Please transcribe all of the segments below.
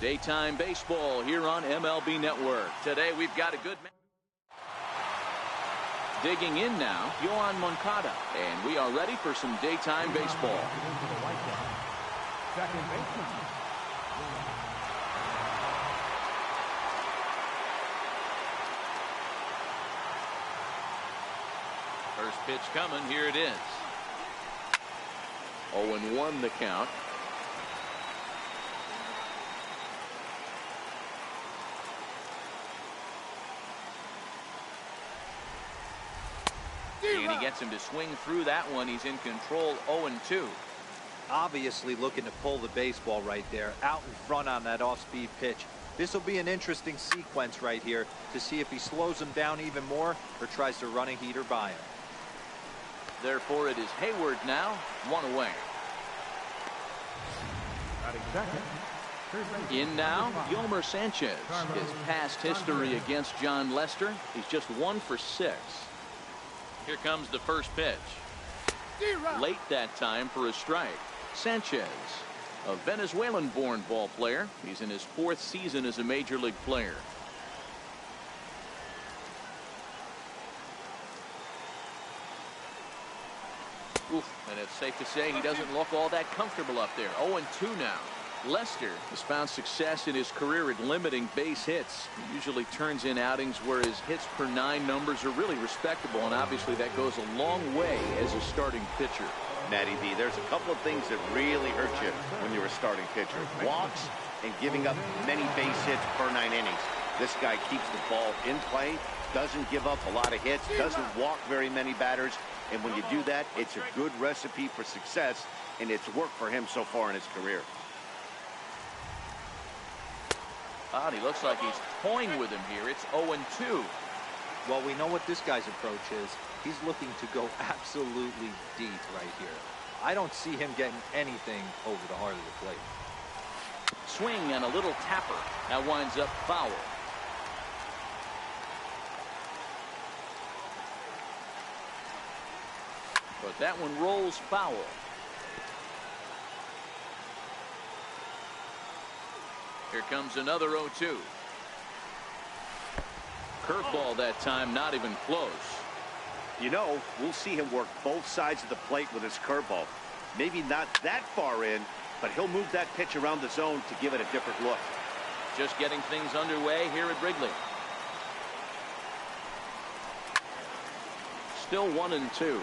Daytime baseball here on MLB Network. Today we've got a good match. Digging in now, Yohan Moncada, and we are ready for some daytime baseball. Second baseman. First pitch coming, here it is. 0-1 the count. And he gets him to swing through that one. He's in control, 0-2. Obviously looking to pull the baseball right there, out in front on that off-speed pitch. This will be an interesting sequence right here to see if he slows him down even more or tries to run a heater by him. Therefore, it is Hayward now, 1 away. In now, Yolmer Sanchez. His past history against John Lester, he's just 1 for 6. Here comes the first pitch. Late that time for a strike. Sanchez, a Venezuelan-born ball player. He's in his 4th season as a major league player. Oof, and it's safe to say he doesn't look all that comfortable up there. 0-2 now. Lester has found success in his career at limiting base hits. He usually turns in outings where his hits per 9 numbers are really respectable, and obviously that goes a long way as a starting pitcher. Matty B, there's a couple of things that really hurt you when you're a starting pitcher. Walks and giving up many base hits per 9 innings. This guy keeps the ball in play, doesn't give up a lot of hits, doesn't walk very many batters, and when you do that, it's a good recipe for success, and it's worked for him so far in his career. Oh, he looks like he's toying with him here. It's 0-2. Well, we know what this guy's approach is. He's looking to go absolutely deep right here. I don't see him getting anything over the heart of the plate. Swing and a little tapper. That winds up foul. But that one rolls foul. Here comes another 0-2. Curveball that time, not even close. You know, we'll see him work both sides of the plate with his curveball. Maybe not that far in, but he'll move that pitch around the zone to give it a different look. Just getting things underway here at Wrigley. Still 1-2.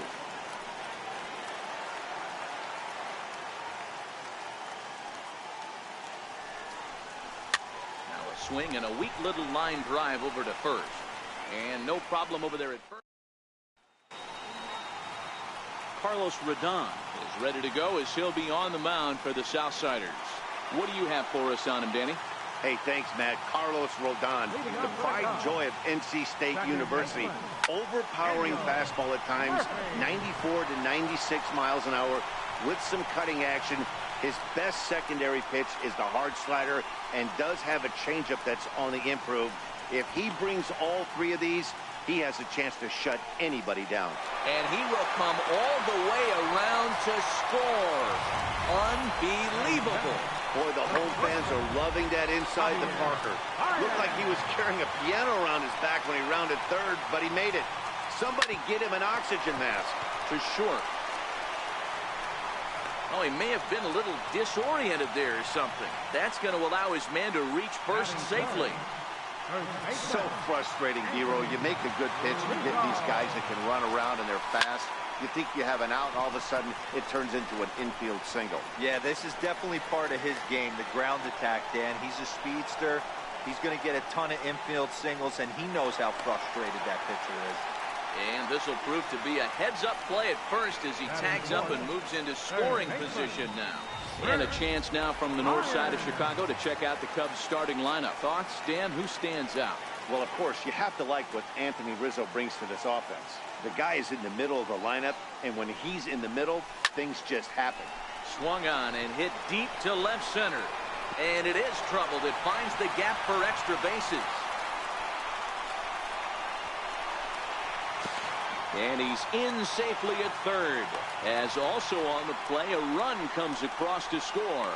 Swing and a weak little line drive over to first, and no problem over there at first. Carlos Rodon is ready to go as he'll be on the mound for the Southsiders. What do you have for us on him, Danny? Hey, thanks, Matt. Carlos Rodon, the pride and joy of NC State University. Overpowering fastball at times, 94 to 96 miles an hour with some cutting action. His best secondary pitch is the hard slider and does have a changeup that's on the improve. If he brings all 3 of these, he has a chance to shut anybody down. And he will come all the way around to score. Unbelievable. Boy, the home fans are loving that inside the Parker. Looked like he was carrying a piano around his back when he rounded third, but he made it. Somebody get him an oxygen mask. For sure. Oh, he may have been a little disoriented there or something. That's going to allow his man to reach first safely. So frustrating, Dero. You make a good pitch, you get these guys that can run around and they're fast. You think you have an out, and all of a sudden it turns into an infield single. Yeah, this is definitely part of his game, the ground attack, Dan. He's a speedster. He's going to get a ton of infield singles, and he knows how frustrated that pitcher is. And this will prove to be a heads-up play at first as he tags up and moves into scoring position now. And a chance now from the north side of Chicago to check out the Cubs starting lineup. Thoughts, Dan? Who stands out? Well, of course, you have to like what Anthony Rizzo brings to this offense. The guy is in the middle of the lineup, and when he's in the middle, things just happen. Swung on and hit deep to left center. And it is troubled. It finds the gap for extra bases. And he's in safely at third. As also on the play, a run comes across to score.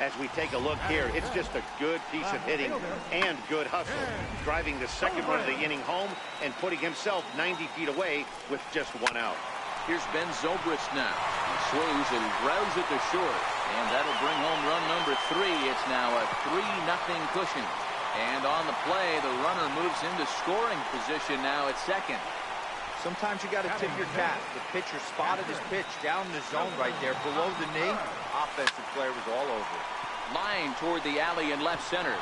As we take a look here, it's just a good piece of hitting and good hustle, driving the second run of the inning home and putting himself 90 feet away with just 1 out. Here's Ben Zobrist now. He swings and grounds it to short. And that'll bring home run number 3. It's now a 3-0 cushion. And on the play, the runner moves into scoring position now at second. Sometimes you got to tip your cap. The pitcher spotted his pitch down in the zone right there below the knee. Offensive player was all over it. Line toward the alley in left center.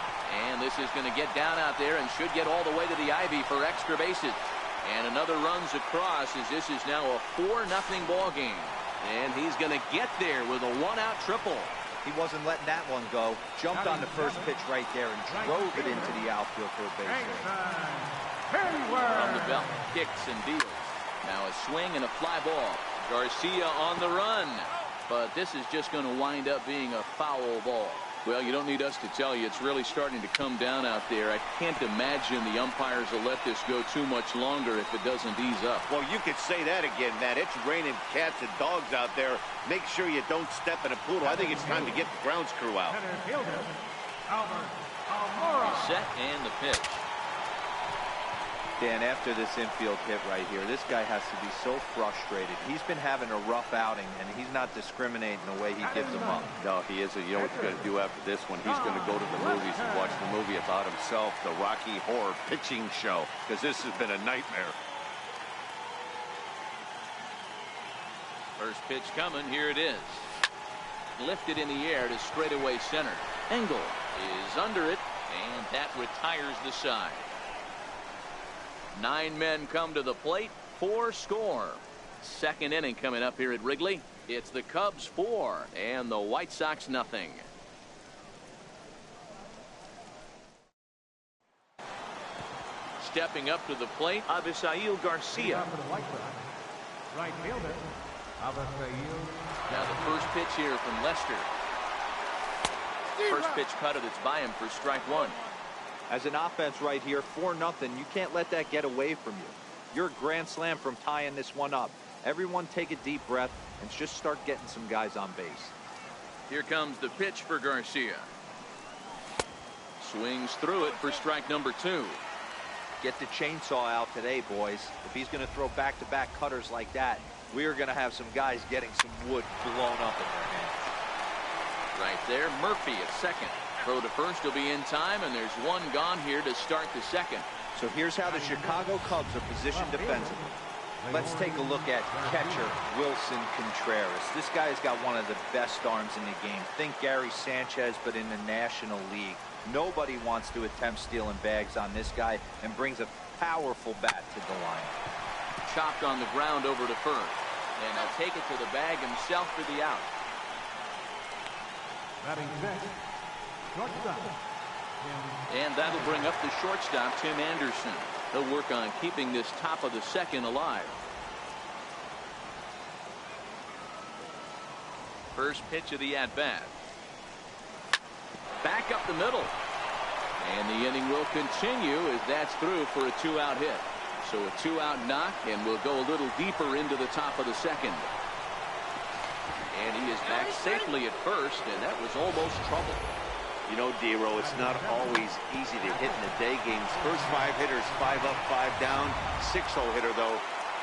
And this is going to get down out there and should get all the way to the ivy for extra bases. And another runs across as this is now a 4-0 ball game. And he's going to get there with a 1-out triple. He wasn't letting that one go. Jumped on the first pitch right there and drove it into the outfield for a base hit. From the belt, kicks and deals. Now a swing and a fly ball. Garcia on the run. But this is just going to wind up being a foul ball. Well, you don't need us to tell you, it's really starting to come down out there. I can't imagine the umpires will let this go too much longer if it doesn't ease up. Well, you could say that again, Matt. It's raining cats and dogs out there. Make sure you don't step in a poodle. I think it's time to get the grounds crew out. Set and the pitch. Dan, after this infield hit right here, this guy has to be so frustrated. He's been having a rough outing, and he's not discriminating the way he gives them up. No, he isn't. You know what he's going to do after this one? He's going to go to the movies and watch the movie about himself, the Rocky Horror Pitching Show, because this has been a nightmare. First pitch coming. Here it is. Lifted in the air to straightaway center. Engel is under it, and that retires the side. 9 men come to the plate, 4 score. Second inning coming up here at Wrigley. It's the Cubs 4 and the White Sox nothing. Stepping up to the plate, Avisail Garcia. Right fielder, Avisail. Now the first pitch here from Lester. First pitch cutter that's by him for strike 1. As an offense right here, 4-0, you can't let that get away from you. You're a grand slam from tying this one up. Everyone take a deep breath and just start getting some guys on base. Here comes the pitch for Garcia. Swings through it for strike number 2. Get the chainsaw out today, boys. If he's going to throw back-to-back cutters like that, we are going to have some guys getting some wood blown up in their hands. Right there, Murphy at second. Throw to first will be in time, and there's 1 gone here to start the second. So here's how the Chicago Cubs are positioned defensively. Let's take a look at catcher Wilson Contreras. This guy's got one of the best arms in the game. Think Gary Sanchez, but in the National League. Nobody wants to attempt stealing bags on this guy, and brings a powerful bat to the line. Chopped on the ground over to first. And he'll take it to the bag himself for the out. Batting next, shortstop. And that'll bring up the shortstop, Tim Anderson. He'll work on keeping this top of the second alive. First pitch of the at-bat. Back up the middle. And the inning will continue as that's through for a 2-out hit. So a 2-out knock, and we'll go a little deeper into the top of the second. And he is back safely at first, and that was almost trouble. You know, D-Row, it's not always easy to hit in the day games. First 5 hitters, 5 up, 5 down. 6-0 hitter, though,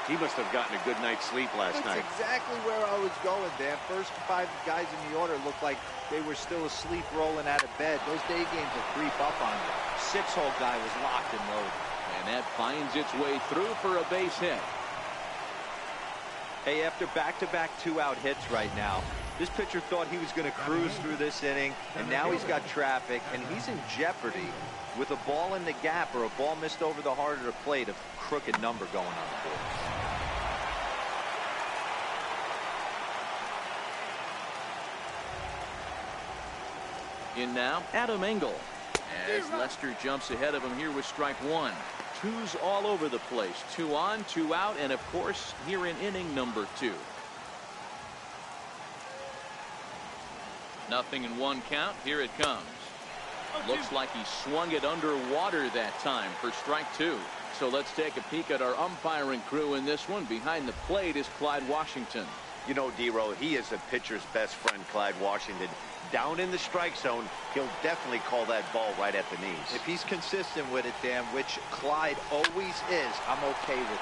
he must have gotten a good night's sleep last night. That's exactly where I was going, Dan. First 5 guys in the order looked like they were still asleep rolling out of bed. Those day games will creep up on you. 6-hole guy was locked and loaded. And that finds its way through for a base hit. Hey, after back-to-back 2-out hits right now, this pitcher thought he was going to cruise through this inning, and now he's got traffic, and he's in jeopardy with a ball in the gap or a ball missed over the heart of the plate, a crooked number going on the board. In now, Adam Engel. As Lester jumps ahead of him here with strike 1. 2's all over the place. 2 on, 2 out, and of course, here in inning number 2. Nothing in 1 count. Here it comes. Looks like he swung it underwater that time for strike 2. So let's take a peek at our umpiring crew in this one. Behind the plate is Clyde Washington. You know, D-Row, he is a pitcher's best friend, Clyde Washington. Down in the strike zone, he'll definitely call that ball right at the knees. If he's consistent with it, Dan, which Clyde always is, I'm okay with it.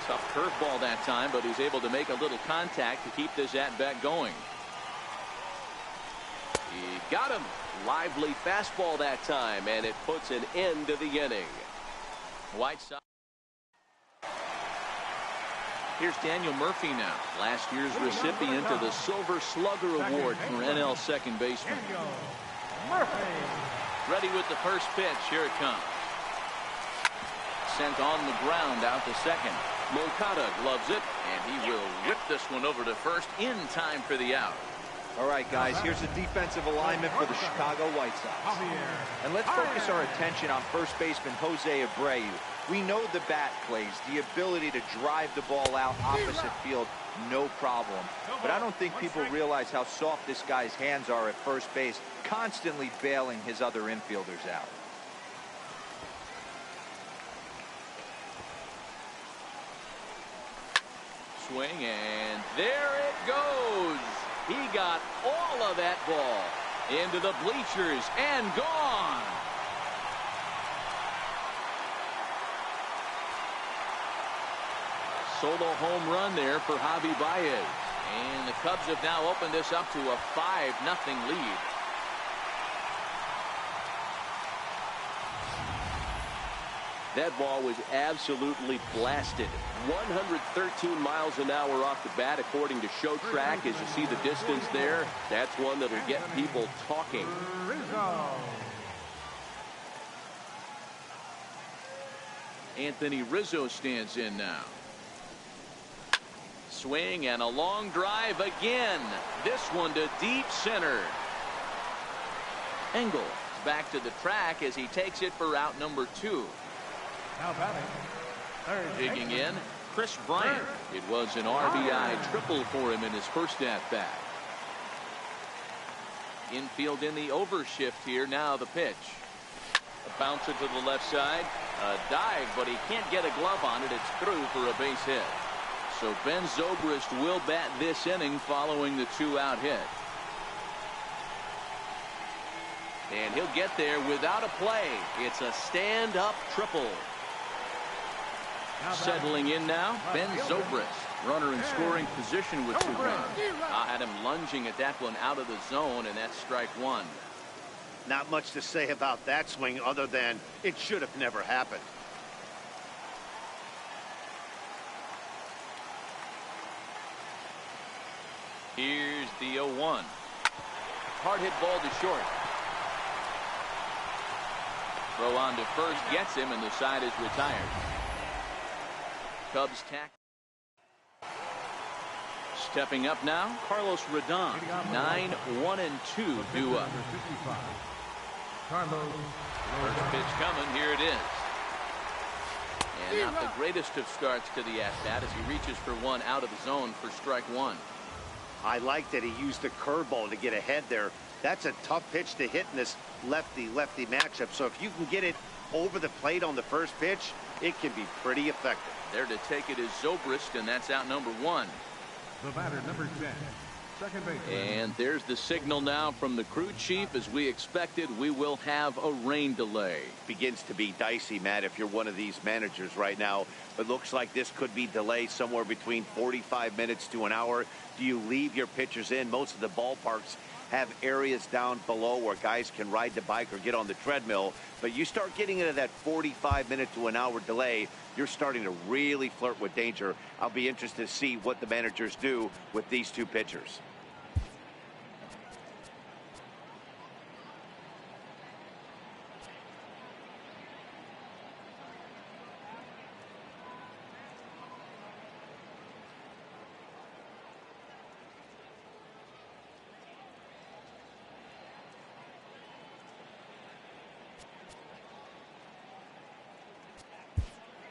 Tough curveball that time, but he's able to make a little contact to keep this at-bat going. He got him. Lively fastball that time, and it puts an end to the inning. White Sox. Here's Daniel Murphy now, last year's recipient of the Silver Slugger Award for NL second baseman. Ready with the first pitch. Here it comes. Sent on the ground out to second. Moncada gloves it, and he will whip this one over to first in time for the out. All right, guys, here's the defensive alignment for the Chicago White Sox. And let's focus our attention on first baseman Jose Abreu. We know the bat plays, the ability to drive the ball out opposite field, no problem. But I don't think people realize how soft this guy's hands are at first base, constantly bailing his other infielders out. Swing, and there it goes. He got all of that ball into the bleachers and gone. Solo home run there for Javi Baez. And the Cubs have now opened this up to a 5-0 lead. That ball was absolutely blasted. 113 miles an hour off the bat, according to Show Track. As you see the distance there, that's one that'll get people talking. Anthony Rizzo stands in now. Swing and a long drive again. This one to deep center. Engel back to the track as he takes it for out number 2. Now batting. Digging in, Chris Bryant. It was an RBI triple for him in his first at-bat. Infield in the overshift here. Now the pitch. A bouncer to the left side. A dive, but he can't get a glove on it. It's through for a base hit. So Ben Zobrist will bat this inning following the 2-out hit. And he'll get there without a play. It's a stand-up triple. Settling in now, Ben Zobrist. Runner in scoring position with 2 runs. I had him lunging at that one out of the zone, and that's strike 1. Not much to say about that swing other than it should have never happened. Here's the 0-1. Hard hit ball to short. Throw on to first gets him, and the side is retired. Cubs tack. Stepping up now, Carlos Rodon. 9-1-2 due up. First pitch coming. Here it is. And not the greatest of starts to the at-bat as he reaches for one out of the zone for strike 1. I like that he used the curveball to get ahead there. That's a tough pitch to hit in this lefty-lefty matchup. So if you can get it over the plate on the first pitch, it can be pretty effective. There to take it is Zobrist, and that's out number 1. The batter, number 10, second baseman. And there's the signal now from the crew chief. As we expected, we will have a rain delay. Begins to be dicey, Matt, if you're one of these managers right now. It looks like this could be delayed somewhere between 45 minutes to an hour. Do you leave your pitchers in? Most of the ballparks have areas down below where guys can ride the bike or get on the treadmill. But you start getting into that 45-minute to an hour delay, you're starting to really flirt with danger. I'll be interested to see what the managers do with these 2 pitchers.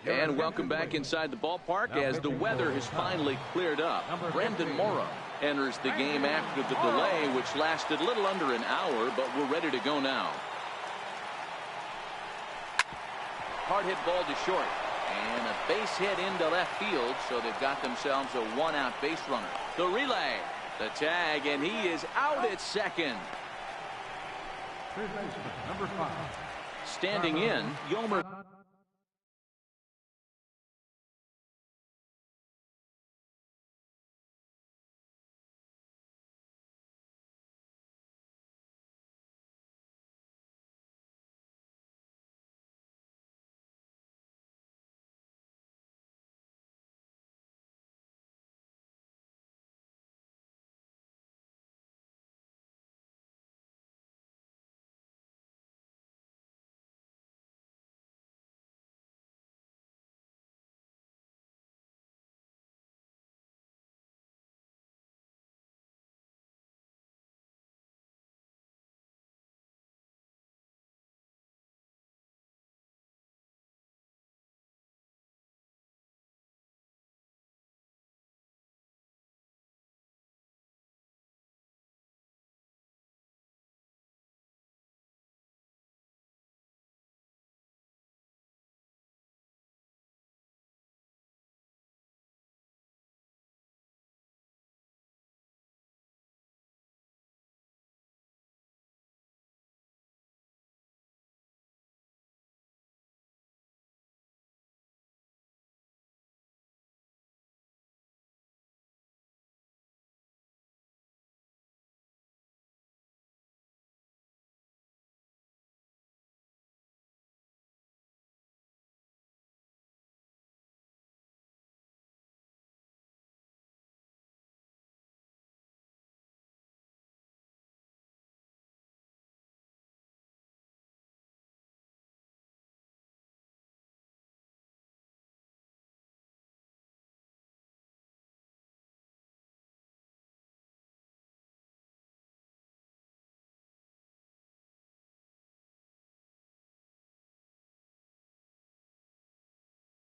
And welcome back inside the ballpark as the weather has finally cleared up. Brendan Morrow enters the game after the delay, which lasted a little under an hour, but we're ready to go now. Hard hit ball to short. And a base hit into left field, so they've got themselves a one-out base runner. The relay, the tag, and he is out at second. Third baseman, number 5. Standing in, Yomer.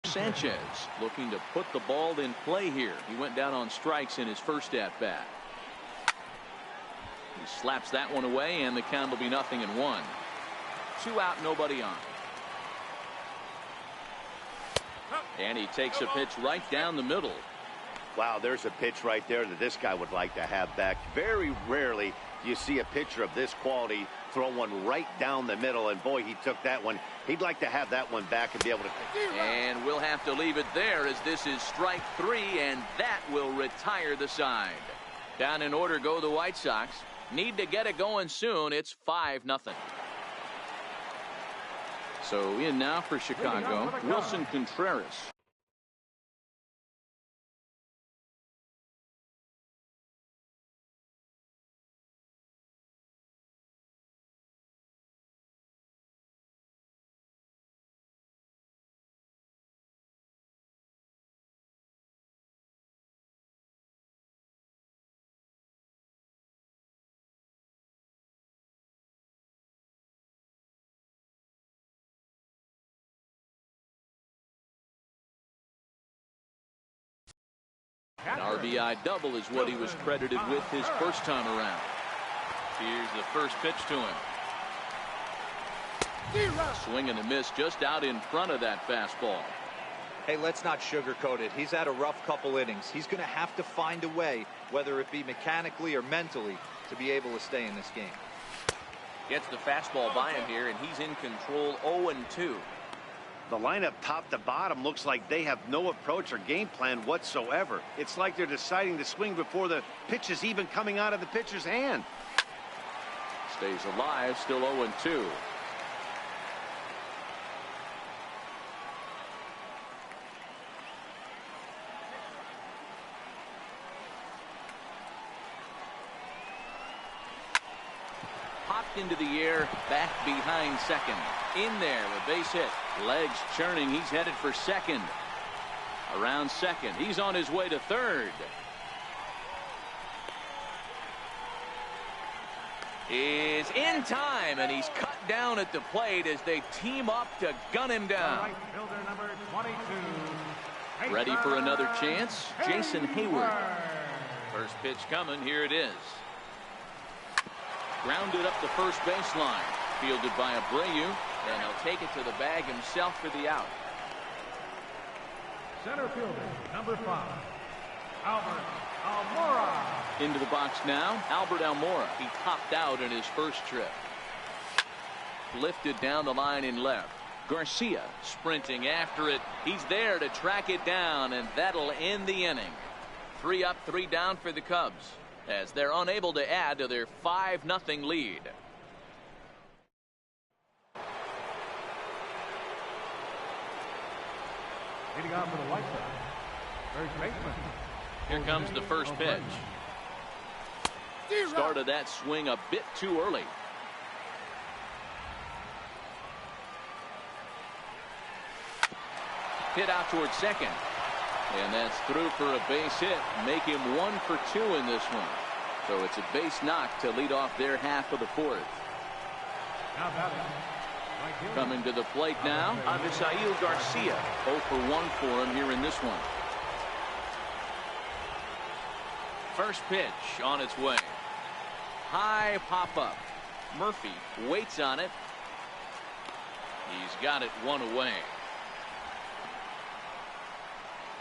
Sanchez looking to put the ball in play here. He went down on strikes in his first at bat. He slaps that one away, and the count will be 0-1. 2 out, nobody on. And he takes a pitch right down the middle. Wow, there's a pitch right there that this guy would like to have back. Very rarely do you see a pitcher of this quality throw one right down the middle, and boy, he took that one. He'd like to have that one back and be able to. And we'll have to leave it there, as this is strike 3, and that will retire the side. Down in order go the White Sox. Need to get it going soon. It's 5-0. So in now for Chicago, Wilson Contreras. An RBI double is what he was credited with his first time around. Here's the first pitch to him. Swing and a miss just out in front of that fastball. Hey, let's not sugarcoat it. He's had a rough couple innings. He's going to have to find a way, whether it be mechanically or mentally, to be able to stay in this game. Gets the fastball by him here, and he's in control. 0-2. The lineup top to bottom looks like they have no approach or game plan whatsoever. It's like they're deciding to swing before the pitch is even coming out of the pitcher's hand. Stays alive, still 0-2. Popped into the air, back behind second. In there, a base hit. Legs churning, he's headed for second. Around second, he's on his way to third. Is in time, and he's cut down at the plate as they team up to gun him down. Right fielder number 22. Ready for another chance? Jason Hayward. First pitch coming, here it is. Grounded up the first baseline. Fielded by Abreu. And he'll take it to the bag himself for the out. Center fielder, number 5, Albert Almora. Into the box now, Albert Almora. He popped out in his first trip. Lifted down the line in left. Garcia sprinting after it. He's there to track it down, and that'll end the inning. 3 up, 3 down for the Cubs as they're unable to add to their 5-0 lead. Leading off for the White Sox, first baseman. Here comes the first pitch. Started that swing a bit too early. Hit out towards second. And that's through for a base hit. Make him 1 for 2 in this one. So it's a base knock to lead off their half of the 4th. Now batting, right fielder. Coming to the plate now, Avisail Garcia. 0 for 1 for him here in this one. First pitch on its way. High pop up. Murphy waits on it. He's got it 1 away.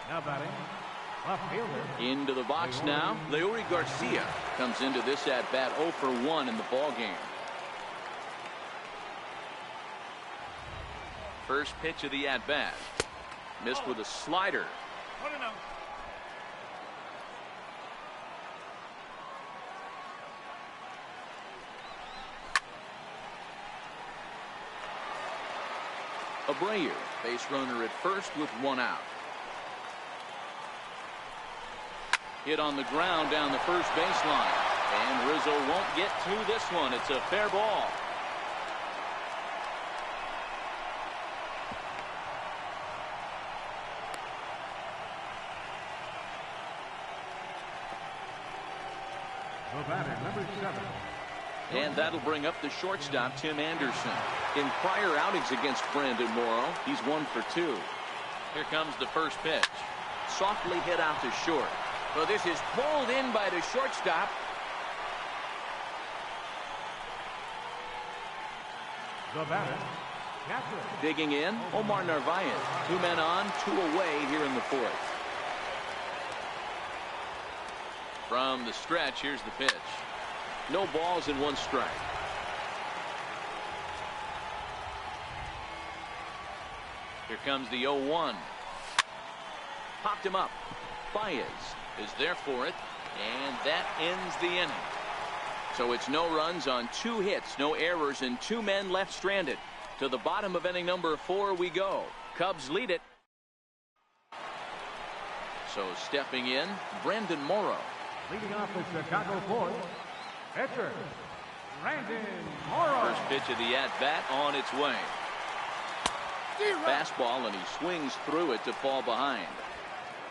Now batting, left fielder. Into the box now. Leury Garcia comes into this at bat 0 for 1 in the ball game. First pitch of the at bat. Missed with a slider. Abreu, base runner at first with 1 out. Hit on the ground down the first baseline. And Rizzo won't get to this one. It's a fair ball. The batter, number 7. And that'll bring up the shortstop, Tim Anderson. In prior outings against Brandon Morrow, he's 1 for 2. Here comes the first pitch. Softly hit out to short. Well, this is pulled in by the shortstop. The batter, catcher. Digging in, Omar Narvaez. 2 men on, 2 away here in the 4th. From the stretch, here's the pitch. No balls and 1 strike. Here comes the 0-1. Popped him up. Baez is there for it, and that ends the inning. So it's no runs on 2 hits, no errors, and 2 men left stranded. To the bottom of inning number 4 we go. Cubs lead it. So stepping in, Brandon Morrow. Leading off the Chicago 4th, pitcher, Brandon Morrow. First pitch of the at-bat on its way. Fastball, and he swings through it to fall behind.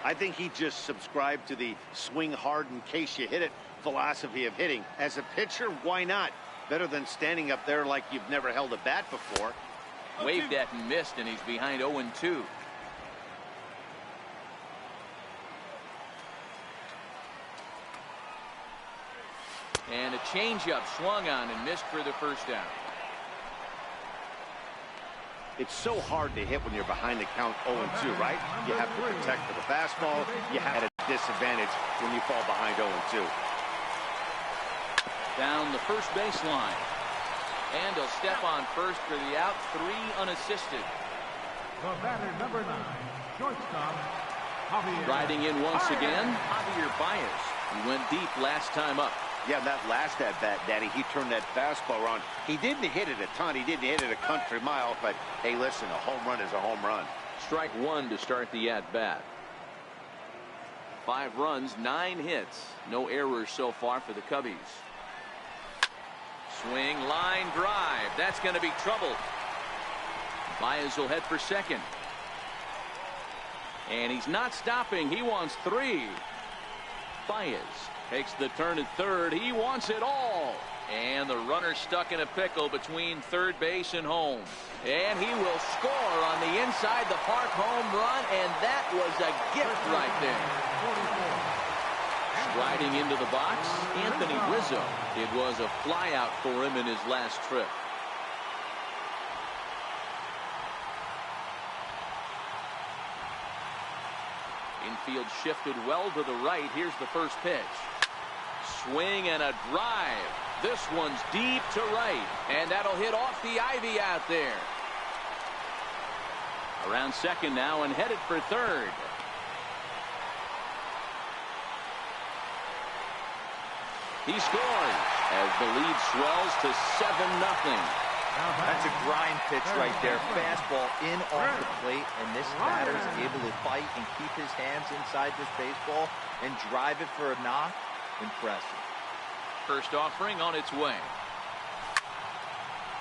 I think he just subscribed to the swing hard in case you hit it philosophy of hitting. As a pitcher, why not? Better than standing up there like you've never held a bat before. Waved at and missed, and he's behind 0-2. And a changeup swung on and missed for the first down. It's so hard to hit when you're behind the count 0-2, right? You have to protect for the fastball. You have a disadvantage when you fall behind 0-2. Down the first baseline. And he'll step on first for the out. 3 unassisted. The batter, number 9, shortstop, Javier. Riding in once again, Javier Baez. He went deep last time up. Yeah, that last at-bat, Daddy, he turned that fastball around. He didn't hit it a ton. He didn't hit it a country mile. But, hey, listen, a home run is a home run. Strike 1 to start the at-bat. 5 runs, 9 hits. No errors so far for the Cubbies. Swing, line drive. That's going to be trouble. Baez will head for second. And he's not stopping. He wants 3. Baez takes the turn at third. He wants it all. And the runner stuck in a pickle between third base and home. And he will score on the inside the park home run. And that was a gift right there. Striding into the box, Anthony Rizzo. It was a flyout for him in his last trip. Infield shifted well to the right. Here's the first pitch. Swing and a drive. This one's deep to right, and that'll hit off the ivy out there. Around second now and headed for third. He scores as the lead swells to 7-0. That's a grind pitch right there. Fastball in off the plate, and this batter is able to fight and keep his hands inside this baseball and drive it for a knock. Impressive. First offering on its way.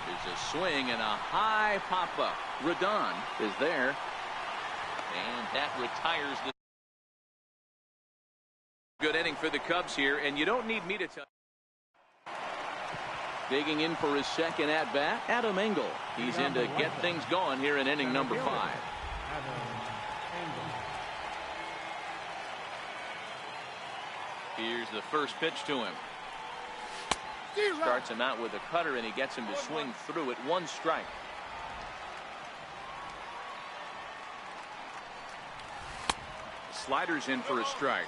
There's a swing and a high pop-up. Rodon is there, and that retires the. Good inning for the Cubs here, and you don't need me to tell. Digging in for his second at-bat, Adam Engel. He's in to get things going here in inning number 5. Here's the first pitch to him. Starts him out with a cutter, and he gets him to swing through it. 1 strike. Sliders in for a strike.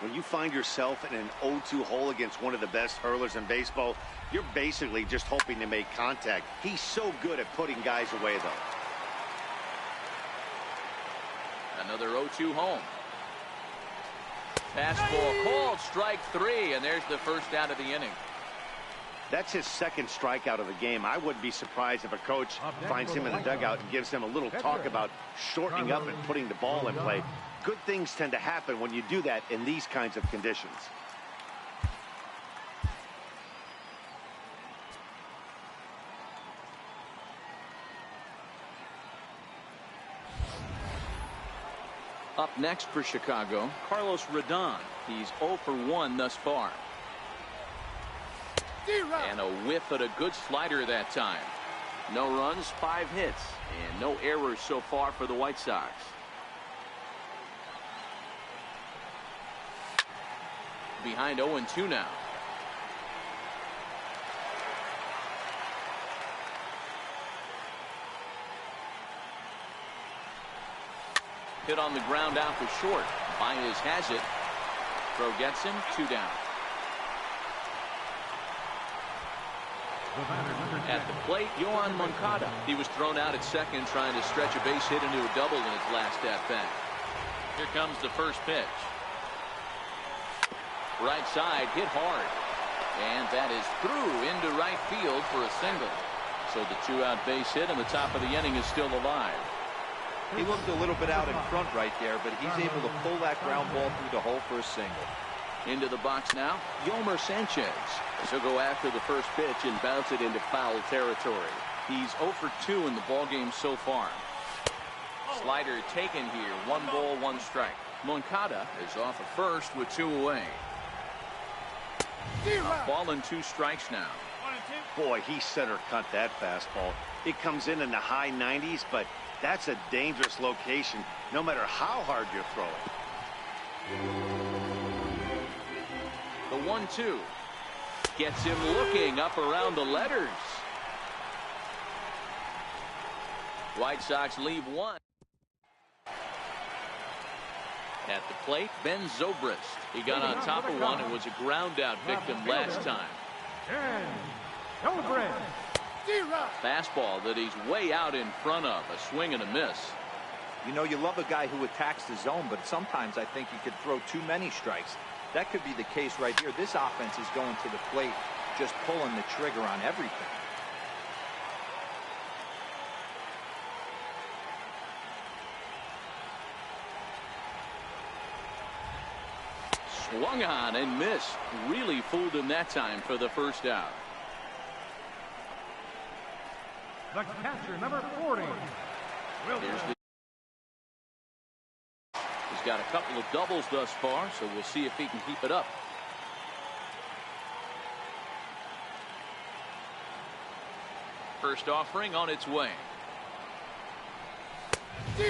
When you find yourself in an 0-2 hole against one of the best hurlers in baseball, you're basically just hoping to make contact. He's so good at putting guys away, though. Another 0-2 home. Fastball called, strike 3, and there's the first out of the inning. That's his second strikeout of the game. I wouldn't be surprised if a coach finds him in the dugout and gives him a little talk about shortening up and putting the ball in play. Good things tend to happen when you do that in these kinds of conditions. Up next for Chicago, Carlos Rodon. He's 0 for 1 thus far. And a whiff at a good slider that time. No runs, 5 hits, and no errors so far for the White Sox. Behind 0-2 now. Hit on the ground out for short. Baez has it. Throw gets him, 2 down. At the plate, Yohan Moncada. He was thrown out at second trying to stretch a base hit into a double in his last at-bat. Here comes the first pitch. Right side, hit hard. And that is through into right field for a single. So the 2-out base hit and the top of the inning is still alive. He looked a little bit out in front right there, but he's able to pull that ground ball through the hole for a single. Into the box now, Yolmer Sanchez. He'll go after the first pitch and bounce it into foul territory. He's 0 for 2 in the ballgame so far. Slider taken here, 1 ball, 1 strike. Moncada is off at first with 2 away. A ball and 2 strikes now. Boy, he center cut that fastball. It comes in the high 90s, but that's a dangerous location no matter how hard you're throwing. The 1-2 gets him looking up around the letters. White Sox leave 1. At the plate, Ben Zobrist. He got on top of one and was a ground out victim last time. Fastball that he's way out in front of. A swing and a miss. You know, you love a guy who attacks the zone, but sometimes I think you could throw too many strikes. That could be the case right here. This offense is going to the plate, just pulling the trigger on everything. Swung on and missed. Really fooled him that time for the first out. The catcher, number 40. He's got a couple of doubles thus far, so we'll see if he can keep it up. First offering on its way.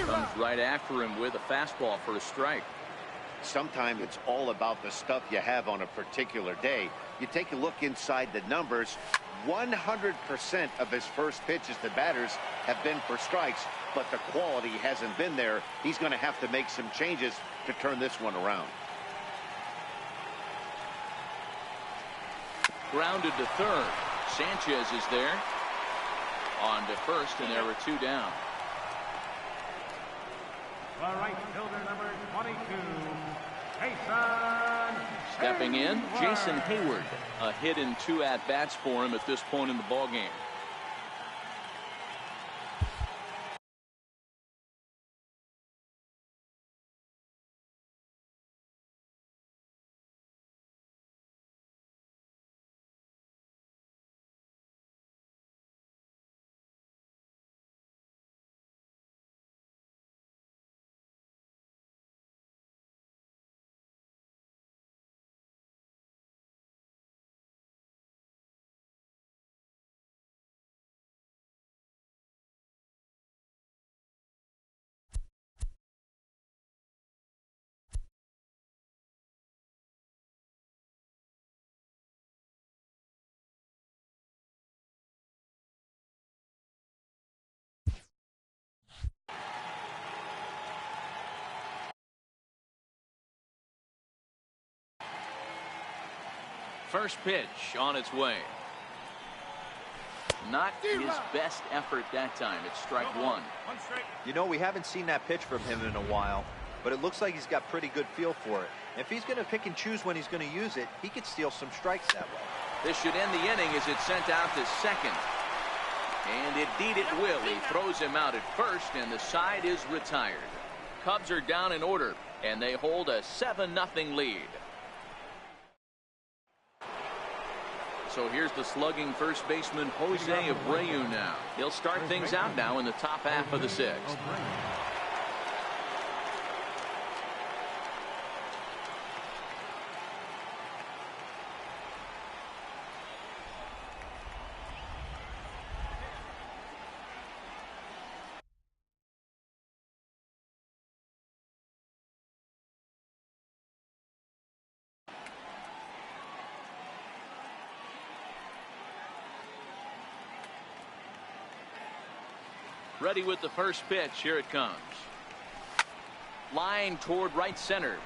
Comes right after him with a fastball for a strike. Sometimes it's all about the stuff you have on a particular day. You take a look inside the numbers. 100% of his first pitches to batters have been for strikes, but the quality hasn't been there. He's going to have to make some changes to turn this one around. Grounded to third. Sanchez is there. On to first, and there were 2 down. The right fielder, number 22, Jason. Stepping in, Jason Hayward. A hit in 2 at-bats for him at this point in the ballgame. First pitch on its way. Not his best effort that time. It's strike 1. You know, we haven't seen that pitch from him in a while, but it looks like he's got pretty good feel for it. If he's going to pick and choose when he's going to use it, he could steal some strikes that way. This should end the inning as it's sent out to second. And indeed it will. He throws him out at first, and the side is retired. Cubs are down in order, and they hold a 7-0 lead. So here's the slugging first baseman Jose Abreu now. He'll start things out now in the top half of the 6th. Ready with the first pitch. Here it comes. Line toward right center.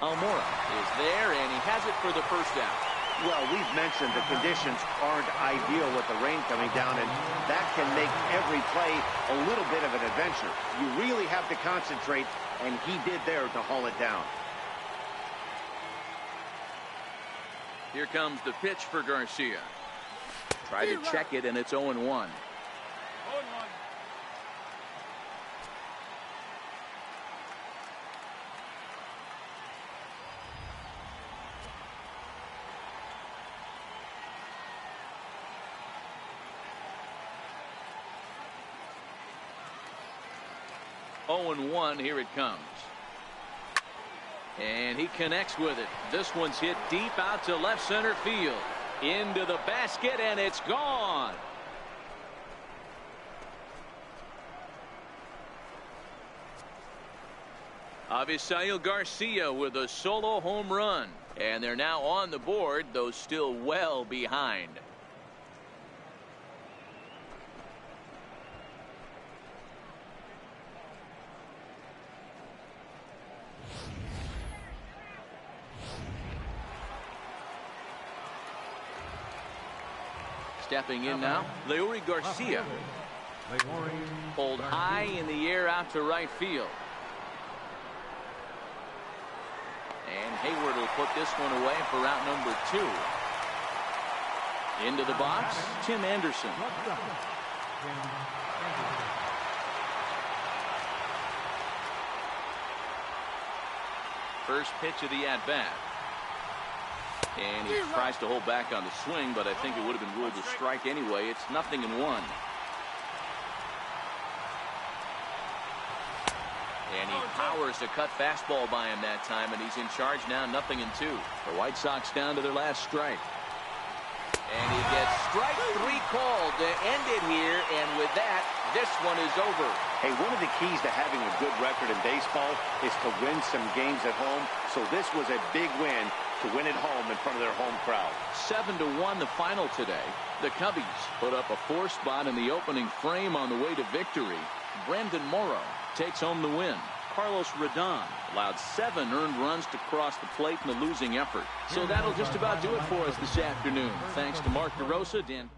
Almora is there, and he has it for the first out. Well, we've mentioned the conditions aren't ideal with the rain coming down, and that can make every play a little bit of an adventure. You really have to concentrate, and he did there to haul it down. Here comes the pitch for Garcia. Try to check it, and it's 0-1. Here it comes. And he connects with it. This one's hit deep out to left center field. Into the basket, and it's gone. Avisail Garcia with a solo home run. And they're now on the board, though still well behind. Stepping in now, Leury Garcia. Pulled high in the air out to right field. And Hayward will put this one away for out number 2. Into the box, Tim Anderson. First pitch of the at-bat. And he tries to hold back on the swing, but I think it would have been ruled a strike anyway. It's 0-1. And he powers a cut fastball by him that time, and he's in charge now, 0-2. The White Sox down to their last strike. And he gets strike 3 called to end it here, and with that, this one is over. Hey, one of the keys to having a good record in baseball is to win some games at home, so this was a big win to win at home in front of their home crowd. 7-1 the final today. The Cubbies put up a 4 spot in the opening frame on the way to victory. Brandon Morrow takes home the win. Carlos Rodon allowed 7 earned runs to cross the plate in the losing effort. So that'll just about do it for us this afternoon. Thanks to Mark DeRosa, Dan